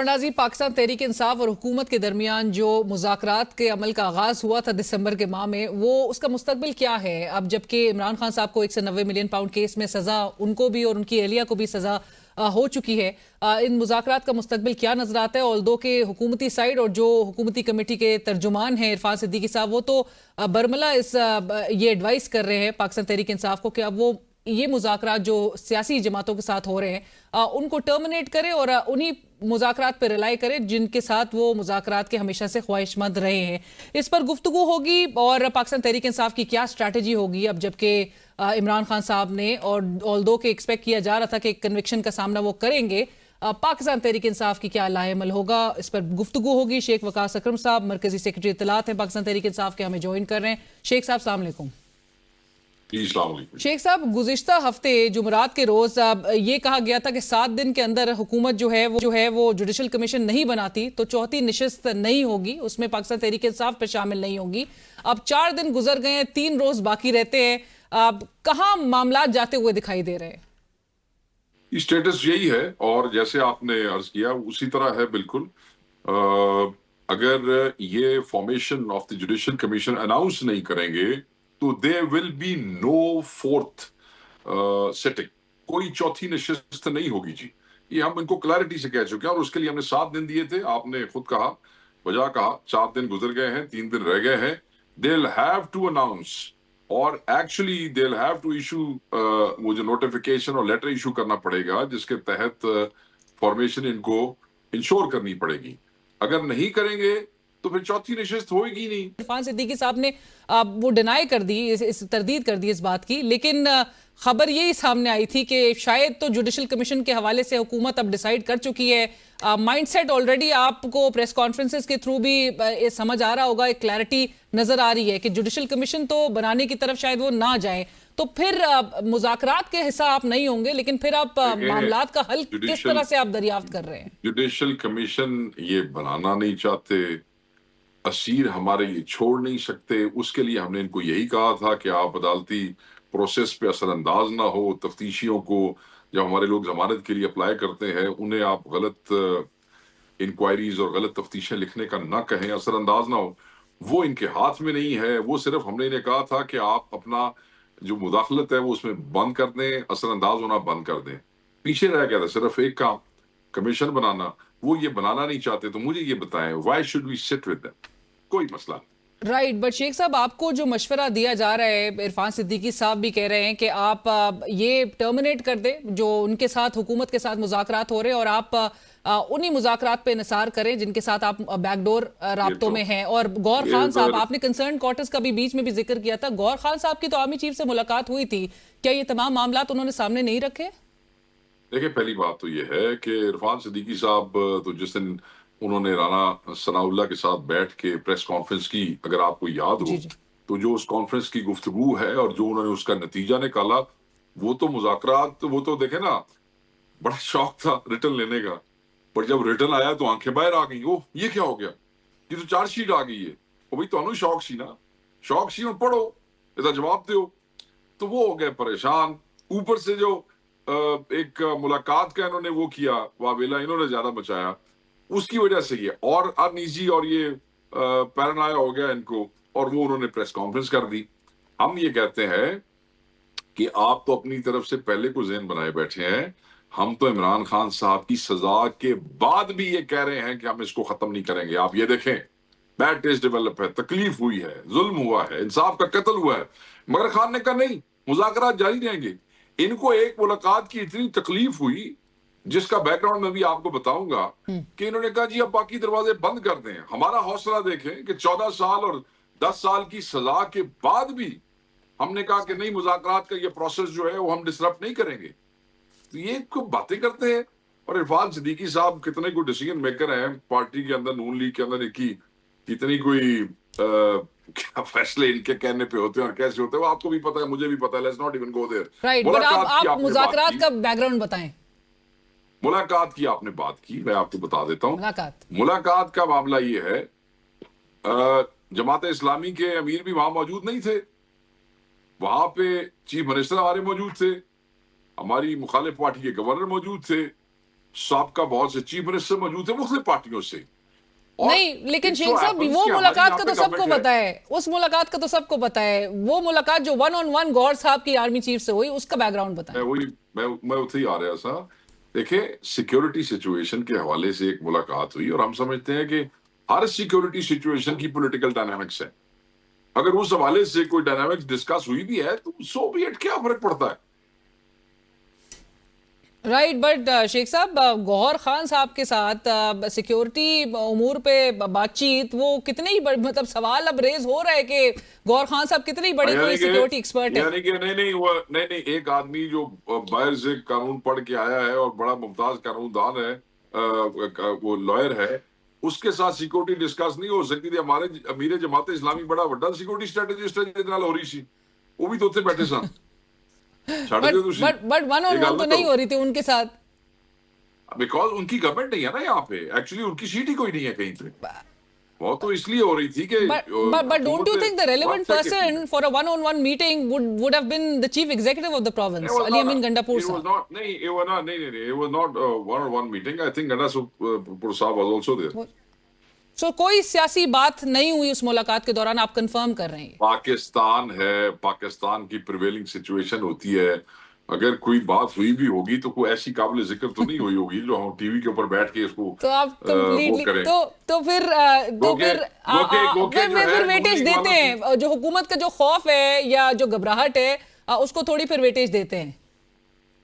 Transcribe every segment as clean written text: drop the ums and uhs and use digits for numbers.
اور ناظرین، پاکستان تحریک انصاف اور حکومت کے درمیان جو مذاکرات کے عمل کا آغاز ہوا تھا دسمبر کے ماہ میں، وہ اس کا مستقبل کیا ہے اب جبکہ عمران خان صاحب کو 190 ملین پاؤنڈ کیس میں سزا، ان کو بھی اور ان کی اہلیہ کو بھی سزا ہو چکی ہے؟ ان مذاکرات کا مستقبل کیا نظر آتا ہے؟ اولدو کے حکومتی سائیڈ اور جو حکومتی کمیٹی کے ترجمان ہیں عرفان صدیقی صاحب، وہ تو برملا یہ ایڈوائز کر رہے ہیں پاکستان تحریک انصاف کو کہ اب وہ یہ مذاکرات جو سیاسی جماعتوں کے ساتھ ہو رہے ہیں ان کو ٹرمینیٹ کرے اور انہی مذاکرات پر ریلائی کرے جن کے ساتھ وہ مذاکرات کے ہمیشہ سے خواہش مند رہے ہیں۔ اس پر گفتگو ہوگی اور پاکستان تحریک انصاف کی کیا اسٹریٹجی ہوگی اب جبکہ عمران خان صاحب نے، اور آلدو کہ ایکسپیکٹ کیا جا رہا تھا کہ کنوکشن کا سامنا وہ کریں گے، پاکستان تحریک انصاف کی کیا لاہ عمل ہوگا، اس پر گفتگو ہوگی۔ شیخ وقاص اکرم صاحب مرکزی سیکرٹری اطلاعات ہیں پاکستان تحریک انصاف کے، ہمیں جوائن کر رہے ہیں۔ شیخ صاحب السلام علیکم۔ السلام علیکم۔ شیخ صاحب، گزشتہ ہفتے جمعرات کے روز یہ کہا گیا تھا کہ 7 دن کے اندر حکومت جو ہے وہ جوڈیشل کمیشن نہیں بناتی تو چوتھی نشست نہیں ہوگی، اس میں پاکستان تحریک انصاف پہ شامل نہیں ہوگی۔ اب 4 دن گزر گئے ہیں، 3 روز باقی رہتے ہیں، اب کہاں معاملات جاتے ہوئے دکھائی دے رہے ہیں؟ اسٹیٹس یہی ہے اور جیسے آپ نے عرض کیا اسی طرح ہے بالکل۔ اگر یہ formation of the judicial commission announce نہیں کریں گے تو there will be no fourth sitting، کوئی چوتھی نشست نہیں ہوگی جی۔ یہ ہم ان کو کلیئرٹی سے کہہ چکے ہیں اور اس کے لیے ہم نے 7 دن دیے تھے، آپ نے خود کہا، وجہ کہا، 4 دن گزر گئے ہیں، 3 دن رہ گئے ہیں۔ they'll have to announce اور actually they'll have to issue وہ جو نوٹیفیکیشن اور لیٹر ایشو کرنا پڑے گا جس کے تحت فارمیشن ان کو انشور کرنی پڑے گی۔ اگر نہیں کریں گے تو پھر چوتھی نشست ہوئے گی نہیں۔ عرفان صدیقی صاحب نے وہ ڈینائی کر دی، تردید کر دی اس بات کی، لیکن خبر یہی سامنے آئی تھی کہ شاید تو جوڈیشل کمیشن کے حوالے سے حکومت اب ڈیسائیڈ کر چکی ہے۔ مائنڈ سیٹ آلریڈی آپ کو پریس کانفرنسز کے تھرو بھی سمجھ آ رہا ہوگا، ایک کلیئرٹی نظر آ رہی ہے کہ جوڈیشل کمیشن تو بنانے کی طرف شاید وہ نہ جائیں، تو پھر مذاکرات کے حصہ آپ نہیں ہوں گے، لیکن پھر آپ معاملات کا حل کس طرح سے آپ دریافت کر رہے ہیں؟ جوڈیشل کمیشن یہ بنانا نہیں چاہتے، اسیر ہمارے یہ چھوڑ نہیں سکتے، اس کے لیے ہم نے ان کو یہی کہا تھا کہ آپ عدالتی پروسیس پہ اثر انداز نہ ہو، تفتیشیوں کو جب ہمارے لوگ ضمانت کے لیے اپلائی کرتے ہیں انہیں آپ غلط انکوائریز اور غلط تفتیشیں لکھنے کا نہ کہیں، اثر انداز نہ ہو۔ وہ ان کے ہاتھ میں نہیں ہے، وہ صرف ہم نے انہیں کہا تھا کہ آپ اپنا جو مداخلت ہے وہ اس میں بند کر دیں، اثر انداز ہونا بند کر دیں۔ پیچھے رہ گیا تھا صرف ایک کام، کمیشن بنانا، وہ یہ بنانا نہیں چاہتے، تو مجھے یہ بتائیں why should we sit with them? کوئی مسئلہ نہیں۔ رائٹ، بٹ شیخ صاحب آپ کو جو مشورہ دیا جا رہا ہے، عرفان صدیقی صاحب بھی کہہ رہے ہیں کہ آپ یہ ٹرمینیٹ کر دیں جو ان کے ساتھ، حکومت کے ساتھ مذاکرات ہو رہے ہیں، اور آپ انہی مذاکرات پہ انحصار کریں جن کے ساتھ آپ بیک ڈور رابطوں میں ہیں۔ اور گور خان صاحب، آپ نے کنسرن کوارٹرز کا بھی بیچ میں بھی ذکر کیا تھا، گور خان صاحب کی تو آرمی چیف سے ملاقات ہوئی تھی، کیا یہ تمام معاملات انہوں نے سامنے نہیں رکھے؟ دیکھیں، پہلی بات تو یہ ہے کہ عرفان صدیقی صاحب تو جس دن انہوں نے رانا ثناء اللہ کے ساتھ بیٹھ کے پریس کانفرنس کی، اگر آپ کو یاد ہو تو جو اس کانفرنس کی گفتگو ہے اور جو انہوں نے اس کا نتیجہ نکالا، وہ تو مذاکرات، وہ تو دیکھیں نا، بڑا شوق تھا ریٹرن لینے کا، پر جب ریٹرن آیا تو آنکھیں باہر آ گئی، یہ کیا ہو گیا، یہ تو چارج شیٹ آ گئی ہے، وہ بھائی تو شوق سی نا، شوق سی پڑھو یہ جواب دو، تو وہ ہو گئے پریشان۔ اوپر سے جو ایک ملاقات کا انہوں نے وہ کیا، واویلا انہوں نے زیادہ بچایا، اس کی وجہ سے یہ اور انیزی اور یہ پیرانویا ہو گیا ان کو، اور وہ انہوں نے پریس کانفرنس کر دی۔ ہم یہ کہتے ہیں کہ آپ تو اپنی طرف سے پہلے کو ذہن بنائے بیٹھے ہیں، ہم تو عمران خان صاحب کی سزا کے بعد بھی یہ کہہ رہے ہیں کہ ہم اس کو ختم نہیں کریں گے۔ آپ یہ دیکھیں، بیڈ ٹیسٹ ڈیولپ ہے، تکلیف ہوئی ہے، ظلم ہوا ہے، انصاف کا قتل ہوا ہے، مگر خان نے کہا نہیں، مذاکرات جاری رہیں گے۔ ان کو ایک ملاقات کی اتنی تکلیف ہوئی جس کا بیک گراؤنڈ میں بھی آپ کو بتاؤں گا کہ انہوں نے کہا جی اب باقی دروازے بند کر دیں۔ ہمارا حوصلہ دیکھیں کہ 14 سال اور 10 سال کی سزا کے بعد بھی ہم نے کہا کہ نہیں، مذاکرات کا یہ پروسیس جو ہے وہ ہم ڈسرپٹ نہیں کریں گے۔ تو یہ کوئی باتیں کرتے ہیں، اور عرفان صدیقی صاحب کتنے کوئی ڈیسیژن میکر ہیں پارٹی کے اندر، نون لیگ کے اندر، کی کتنی کوئی کیا فیصلے ان کے کہنے پہ ہوتے ہیں اور کیسے ہوتے ہیں، وہ آپ کو بھی پتا ہے، مجھے بھی پتا ہے، let's not even go there. Right, but آپ مذاکرات کا بیک گراؤنڈ بتائیں۔ ملاقات کی آپ نے بات کی، میں آپ کو بتا دیتا ہوں۔ ملاقات کا معاملہ یہ ہے، جماعت اسلامی کے امیر بھی وہاں موجود نہیں تھے، وہاں پہ چیف منسٹر ہمارے موجود تھے، ہماری مخالف پارٹی کے گورنر موجود تھے، سابقہ بہت سے چیف منسٹر موجود تھے مختلف پارٹیوں سے. نہیں لیکن شیخ صاحب وہ ملاقات کا تو سب کو پتا ہے, اس ملاقات کا تو سب کو پتا ہے, وہ ملاقات جو 1-on-1 گور صاحب کی آرمی چیف سے ہوئی اس کا بیک گراؤنڈ بتائیں. میں اتنے ہی آ رہا تھا. دیکھیں سیکیورٹی سچویشن کے حوالے سے ایک ملاقات ہوئی, اور ہم سمجھتے ہیں کہ ہر سیکیورٹی سچویشن کی پولیٹیکل ڈائنامکس ہے. اگر اس حوالے سے کوئی ڈائنامکس ڈسکس ہوئی بھی ہے تو سو بھی ایٹ کیا فرق پڑتا ہے. رائٹ, بٹ شیخ صاحب گوہر خان صاحب کے ساتھ سیکیورٹی امور پہ بات چیت وہ کتنے ہی مطلب سوال اب ریز ہو رہا ہے کہ گوہر خان صاحب کتنے ہی بڑے کوئی سیکیورٹی ایکسپرٹ ہے. یعنی کہ نہیں ایک آدمی جو باہر سے قانون پڑھ کے آیا ہے اور بڑا ممتاز قانون دان ہے, وہ لائر ہے, اس کے ساتھ سیکیورٹی ڈسکس نہیں ہو سکتی تھی. ہمارے امیر جماعت اسلامی بڑا بڑا سیکیورٹی اسٹریٹجسٹ ہو رہی سی, وہ بھی تو اتنے بیٹھے سن. بٹ 1-on-1 تو نہیں ہو رہی تھی ان کے ساتھ, بیکاز ان کی گورنمنٹ نہیں ہے نا یہاں پہ. ایکچولی ان کی سیٹ ہی کوئی نہیں ہے کہیں پہ. وہ تو اس لیے ہو رہی تھی کہ but don't you think the relevant person for a 1-on-1 meeting would have been the chief executive of the province, Ali Amin Gandapur sahab? It was not a one-on-one meeting. I think Gandapur sahab was also there. So کوئی سیاسی بات نہیں ہوئی اس ملاقات کے دوران, آپ confirm کر رہے ہیں؟ پاکستان ہے, پاکستان کی پریویلنگ سچویشن ہوتی ہے. اگر کوئی بات ہوئی بھی ہوگی تو کوئی ایسی قابل ذکر تو نہیں ہوئی ہوگی جو ہم ٹی وی کے اوپر بیٹھ کے اس کو تو آپ کمپلیٹلی تو پھر ویٹیج دیتے ہیں. جو حکومت کا جو خوف ہے یا جو گھبراہٹ ہے اس کو تھوڑی پھر ویٹیج دیتے ہیں.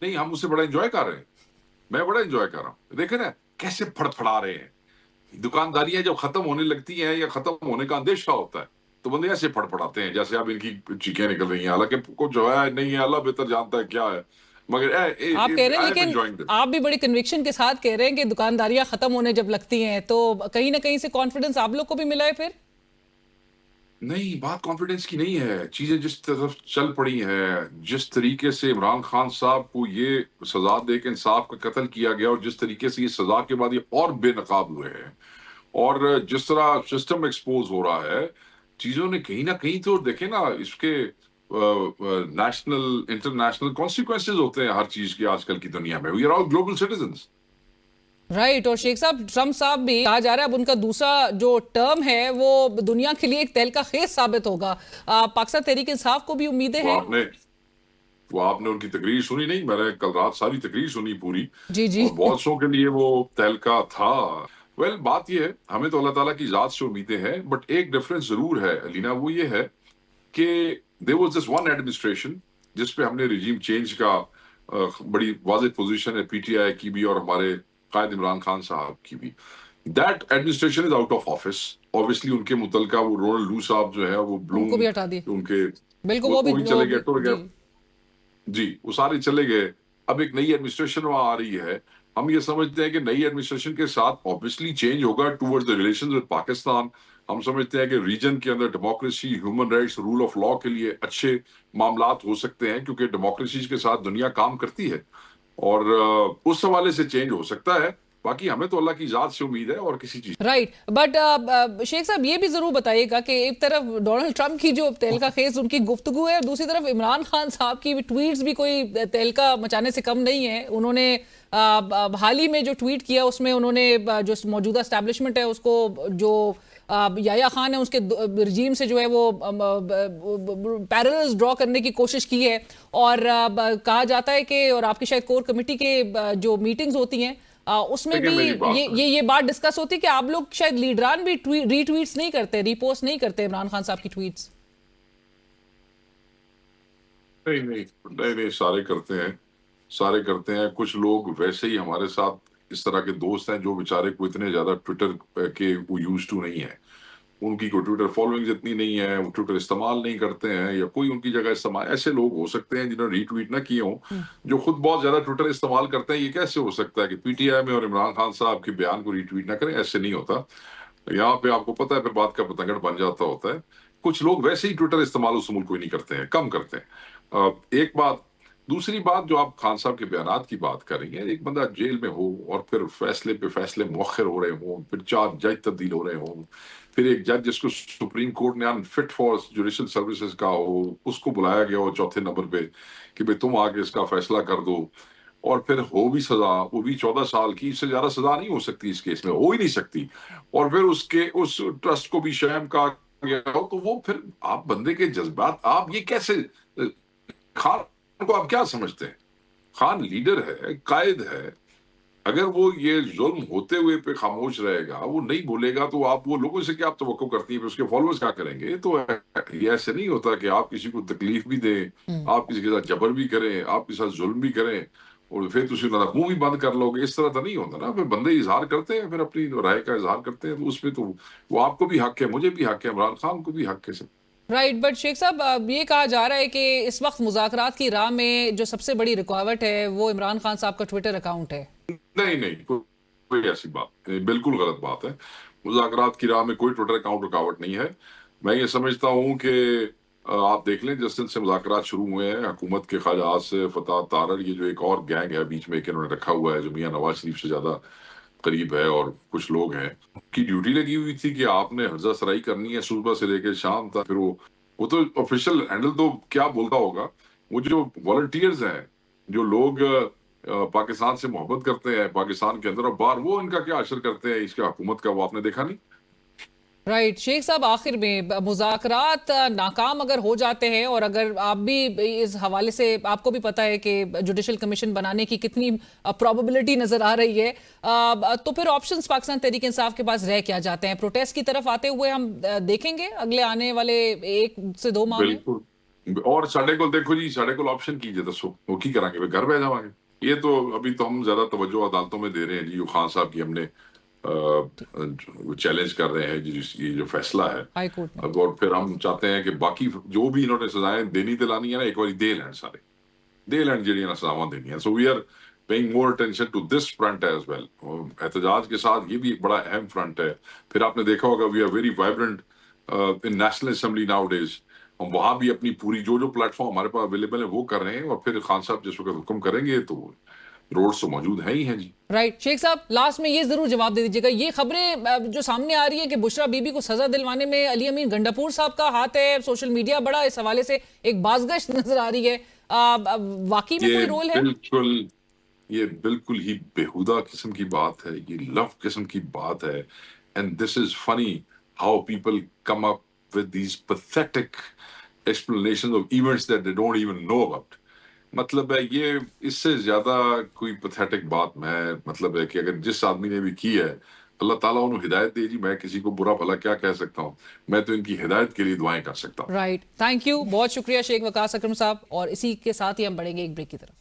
نہیں, ہم اس سے بڑا انجوائے کر رہے ہیں. میں بڑا انجوائے کر رہا ہوں. دیکھیں نا کیسے پھڑ پھڑا رہے ہیں. دکانداریاں جب ختم ہونے لگتی ہیں یا ختم ہونے کا اندیشہ ہوتا ہے تو بندے ایسے پھڑ پھڑاتے ہیں جیسے اب ان کی چیخیں نکل رہی ہیں. حالانکہ کچھ جو ہے نہیں ہے, اللہ بہتر جانتا ہے کیا ہے. مگر آپ کہہ رہے ہیں, لیکن آپ بھی بڑی کنوکشن کے ساتھ کہہ رہے ہیں کہ دکانداریاں ختم ہونے جب لگتی ہیں تو کہیں نہ کہیں سے کانفیڈنس آپ لوگ کو بھی ملا ہے. پھر نہیں, بات کانفیڈنس کی نہیں ہے. چیزیں جس طرف چل پڑی ہیں, جس طریقے سے عمران خان صاحب کو یہ سزا دے کے انصاف کا قتل کیا گیا, اور جس طریقے سے یہ سزا کے بعد یہ اور بے نقاب ہوئے ہیں, اور جس طرح سسٹم ایکسپوز ہو رہا ہے, چیزوں نے کہیں نہ کہیں تو دیکھیں نا اس کے نیشنل انٹرنیشنل کانسیکوینسز ہوتے ہیں ہر چیز کے آج کل کی دنیا میں. We are all global citizens. Right. اور شیخ صاحب ٹرمپ صاحب بھی کہا جا رہا ہے اب ان کا دوسرا جو ٹرم ہے وہ دنیا کے لیے ایک تہلکہ خیز ثابت ہوگا. پاکستان تحریک انصاف کو بھی امیدیں ہیں. وہ آپ نے ان کی تقریر سنی نہیں؟ میں نے کل رات ساری تقریر سنی پوری. جی اور بہت سو کے لیے وہ تہلکہ تھا. ویل بات یہ ہے, ہمیں تو اللہ تعالیٰ کی ذات سے امیدیں ہیں, بٹ ایک ڈفرینس ضرور ہے علینا, وہ یہ ہے کہ there was this one administration جس پہ ہم نے رجیم چینج کا بڑی واضح پوزیشن ہے پی ٹی آئی کی بھی اور ہمارے قائد عمران خان صاحب کی بھی. That administration is out of office. Obviously ان کے متعلقہ وہ رونلڈ لو صاحب جو ہے وہ بلوم کو بھی ہٹا دی, ان کے بالکل وہ بھی چلے گئے, ٹر گئے. جی وہ سارے چلے گئے. اب ایک نئی ایڈمنسٹریشن وہاں آ رہی ہے. ہم یہ سمجھتے ہیں کہ نئی ایڈمنسٹریشن کے ساتھ obviously چینج ہوگا towards the relations with Pakistan. ہم سمجھتے ہیں کہ ریجن کے اندر democracy, human rights, rule of law کے لیے اچھے معاملات ہو سکتے ہیں, کیونکہ ڈیموکریسی کے ساتھ دنیا کام کرتی ہے, اور اس حوالے سے چینج ہو سکتا ہے. باقی ہمیں تو اللہ کی ذات سے امید ہے اور کسی چیز. رائٹ. بٹ شیخ صاحب یہ بھی ضرور بتائیے گا کہ ایک طرف ڈونلڈ ٹرمپ کی جو تہلکہ خیز ان کی گفتگو ہے, اور دوسری طرف عمران خان صاحب کی ٹویٹس بھی کوئی تہلکہ مچانے سے کم نہیں ہے. انہوں نے حال ہی میں جو ٹویٹ کیا اس میں انہوں نے جو موجودہ اسٹیبلشمنٹ ہے اس کو, جو یحییٰ خان ہے اس کے رجیم سے جو ہے وہ پیرلز ڈرا کرنے کی کوشش کی ہے, اور کہا جاتا ہے کہ, اور آپ کی شاید کور کمیٹی کے جو میٹنگز ہوتی ہیں اس میں بھی یہ بات ڈسکس ہوتی ہے کہ آپ لوگ شاید لیڈران بھی ری ٹویٹس نہیں کرتے, ری پوسٹ نہیں کرتے عمران خان صاحب کی ٹویٹس. نہیں سارے کرتے ہیں. کچھ لوگ ویسے ہی ہمارے ساتھ اس طرح کے دوست ہیں جو بیچارے کو اتنے زیادہ ٹویٹر کے وہ یوز ٹو نہیں ہے, ان کی کوئی ٹویٹر فالوئنگ اتنی نہیں ہے, وہ ٹویٹر استعمال نہیں کرتے ہیں, یا کوئی ان کی جگہ استعمال. ایسے لوگ ہو سکتے ہیں جنہوں نے ری ٹویٹ نہ کیے ہوں, جو خود بہت زیادہ ٹویٹر استعمال کرتے ہیں. یہ کیسے ہو سکتا ہے کہ پی ٹی آئی میں اور عمران خان صاحب کے بیان کو ری ٹویٹ نہ کریں؟ ایسے نہیں ہوتا. یہاں پہ آپ کو پتہ ہے پھر بات کا پتنگڑ بن جاتا ہوتا ہے. کچھ لوگ ویسے ہی ٹویٹر استعمال اس ملک کوئی نہیں کرتے ہیں, کم کرتے ہیں. ایک بات. دوسری بات, جو آپ خان صاحب کے بیانات کی بات کر رہی ہیں, ایک بندہ جیل میں ہو اور پھر فیصلے پہ فیصلے مؤخر ہو رہے ہوں, پھر 4 جج تبدیل ہو رہے ہوں, پھر ایک جج جس کو سپریم کورٹ نے فٹ فار جوڈیشل سروسز کا ہو, اس کو بلایا گیا ہو چوتھے نمبر پہ کہ بھئی تم آ کے اس کا فیصلہ کر دو, اور پھر ہو بھی سزا، وہ بھی 14 سال کی، اس سے زیادہ سزا نہیں ہو سکتی اس کیس میں، ہو ہی نہیں سکتی، اور پھر اس ٹرسٹ کو بھی شیم کہا گیا ہو، تو وہ پھر آپ بندے کے جذبات، آپ یہ کیسے، خان کو آپ کیا سمجھتے ہیں؟ خان لیڈر ہے، قائد ہے، اگر وہ یہ ظلم ہوتے ہوئے پہ خاموش رہے گا، وہ نہیں بولے گا، تو آپ وہ لوگوں سے کیا آپ توقع کرتی ہیں، پھر اس کے فالوورز کیا کریں گے؟ تو یہ ایسے نہیں ہوتا کہ آپ کسی کو تکلیف بھی دیں، آپ کسی کے ساتھ جبر بھی کریں، آپ کے ساتھ ظلم بھی کریں، اور پھر تسی انہوں منہ بھی بند کر لو گے، اس طرح تو نہیں ہوتا نا۔ پھر بندے اظہار کرتے ہیں، پھر اپنی رائے کا اظہار کرتے ہیں، تو اس پہ تو وہ آپ کو بھی حق ہے، مجھے بھی حق ہے، عمران خان کو بھی حق ہے سب۔ رائٹ، بٹ شیخ صاحب اب یہ کہا جا رہا ہے کہ اس وقت مذاکرات کی راہ میں جو سب سے بڑی رکاوٹ ہے وہ عمران خان صاحب کا ٹویٹر اکاؤنٹ ہے۔ نہیں نہیں، کوئی ایسی بات نہیں، بالکل غلط بات ہے۔ مذاکرات کی راہ میں کوئی ٹویٹر اکاؤنٹ رکاوٹ نہیں ہے۔ میں یہ سمجھتا ہوں کہ آپ دیکھ لیں جس دن سے مذاکرات شروع ہوئے ہیں حکومت کے خواجہ آصف، فتح تارڑ، یہ جو ایک اور گینگ ہے بیچ میں کہ انہوں نے رکھا ہوا ہے جو میاں نواز شریف سے زیادہ قریب ہے، اور کچھ لوگ ہیں، ان کی ڈیوٹی لگی ہوئی تھی کہ آپ نے حرزہ سرائی کرنی ہے صبح سے لے کے شام تک۔ پھر وہ تو آفیشیل ہینڈل تو کیا بولتا ہوگا، وہ جو والنٹیئرز ہیں، جو لوگ پاکستان سے محبت کرتے ہیں پاکستان کے اندر اور باہر، وہ ان کا کیا اثر کرتے ہیں اس کے حکومت کا، وہ آپ نے دیکھا نہیں؟ رائٹ شیخ صاحب، آخر میں مذاکرات ناکام اگر ہو جاتے ہیں، اور اگر آپ بھی اس حوالے سے آپ کو بھی پتا ہے کہ جوڈیشل کمیشن بنانے کی کتنی پروبیبلٹی نظر آ رہی ہے، تو پھر آپشنز پاکستان تحریک انصاف کے پاس رہ کیا جاتے ہیں؟ پروٹیسٹ کی طرف آتے ہوئے ہم دیکھیں گے اگلے آنے والے 1 سے 2 ماہ میں؟ بالکل، اور ساڈے کو دیکھو جی، ساڈے کو آپشن کیجیے، دسو وہ کی کریں گے؟ گھر بہ جاؤں گے؟ یہ تو ابھی تو ہم زیادہ توجہ عدالتوں میں دے رہے ہیں جی، جو خان صاحب کی ہم نے چیلنج کر رہے ہیں جی، یہ جو فیصلہ ہے، ہائی کورٹ میں۔ اور پھر ہم چاہتے ہیں کہ باقی جو بھی انہوں نے سزائیں دینی دلانی ہے نا، ایک بار دے لین، سارے دے لین جہاں نا سزاواں دینی ہیں۔ So we are paying more attention to this front as well. احتجاج کے ساتھ یہ بھی ایک بڑا اہم فرنٹ ہے۔ پھر آپ نے دیکھا ہوگا we are very vibrant in national assembly nowadays, ہم وہاں بھی اپنی پوری جو پلیٹ فارم ہمارے پاس اویلیبل ہے وہ کر رہے ہیں، اور پھر خان صاحب جس وقت حکم کریں گے تو روڈز تو موجود ہیں ہی ہیں جی۔ رائٹ شیخ صاحب، لاسٹ میں یہ ضرور جواب دے دیجیے گا، یہ خبریں جو سامنے آ رہی ہیں کہ بشرا بی بی کو سزا دلوانے میں علی امین گنڈاپور صاحب کا ہاتھ ہے، سوشل میڈیا بڑا اس حوالے سے ایک بازگشت نظر آ رہی ہے، واقعی میں کوئی رول ہے؟ یہ بالکل ہی بےہودہ قسم کی بات ہے، یہ لف قسم کی بات ہے، and this is funny how people come up with these pathetic explanation of events that they don't even know about. مطلب ہے یہ اس سے زیادہ کوئی پیتھیٹک بات میں مطلب ہے کہ اگر جس آدمی نے بھی کی ہے، اللہ تعالیٰ انہوں ہدایت دے جی، میں کسی کو برا بھلا کیا کہہ سکتا ہوں، میں تو ان کی ہدایت کے لیے دعائیں کر سکتا ہوں۔ رائٹ، تھینک یو، بہت شکریہ شیخ وقاص اکرم صاحب، اور اسی کے ساتھ ہی ہم بڑھیں گے ایک بریک کی طرف۔